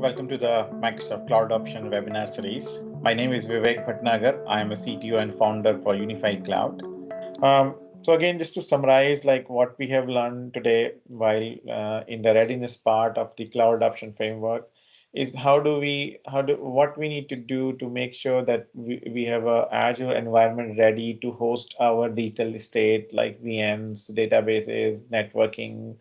Welcome to the Microsoft Cloud Option webinar series. My name is Vivek Bhatnagar. I am a CTO and founder for UnifyCloud. So again, just to summarize, like what we have learned today while in the readiness part of the cloud adoption framework is what we need to do to make sure that we have a Azure environment ready to host our digital estate like VMs, databases, networking,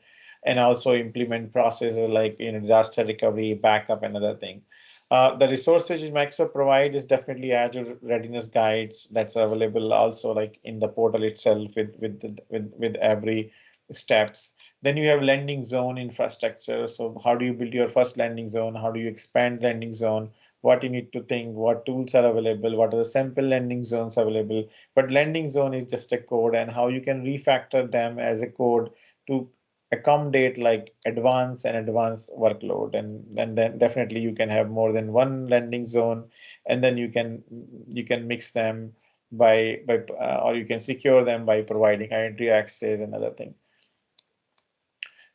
and also implement processes like disaster recovery, backup, and other thing. The resources which Microsoft provide is definitely Azure readiness guides that's available also like in the portal itself with every steps. Then you have landing zone infrastructure. So how do you build your first landing zone? How do you expand landing zone? What you need to think, what tools are available, what are the sample landing zones available. But landing zone is just a code and how you can refactor them as a code to accommodate like advanced workload, and then definitely you can have more than one landing zone, and then you can mix them by or you can secure them by providing identity access and other thing.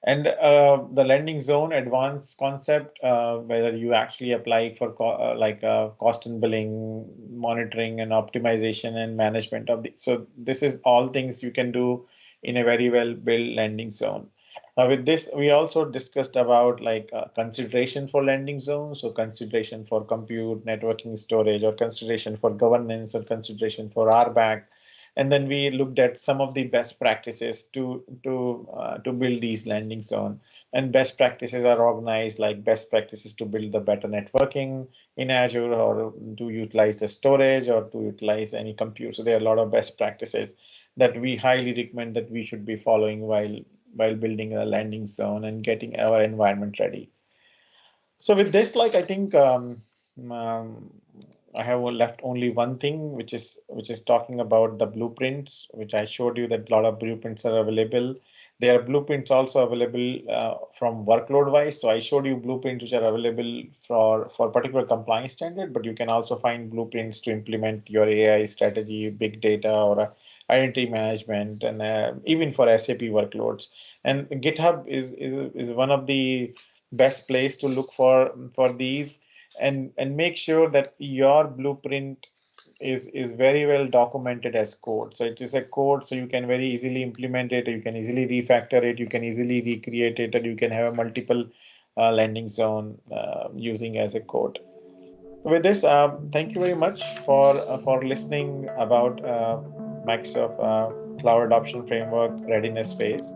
And the landing zone advanced concept, whether you actually apply for cost and billing, monitoring and optimization and management of the. So this is all things you can do in a very well built landing zone. Now with this, we also discussed about consideration for landing zones. So consideration for compute, networking, storage, or consideration for governance, or consideration for RBAC. And then we looked at some of the best practices to build these landing zone. And best practices are organized like best practices to build the better networking in Azure, or to utilize the storage, or to utilize any compute. So there are a lot of best practices that we highly recommend that we should be following while building a landing zone and getting our environment ready. So with this, I think um, I have left only one thing, which is talking about the blueprints, which I showed you that a lot of blueprints are available. There are blueprints also available from workload wise. So I showed you blueprints which are available for particular compliance standard, but you can also find blueprints to implement your AI strategy, big data, or identity management, and even for SAP workloads. And GitHub is one of the best place to look for these, and make sure that your blueprint is very well documented as code. So it is a code, so you can very easily implement it, you can easily refactor it, you can easily recreate it, and you can have a multiple landing zone using as a code. With this, thank you very much for listening about Microsoft Cloud Adoption Framework readiness phase.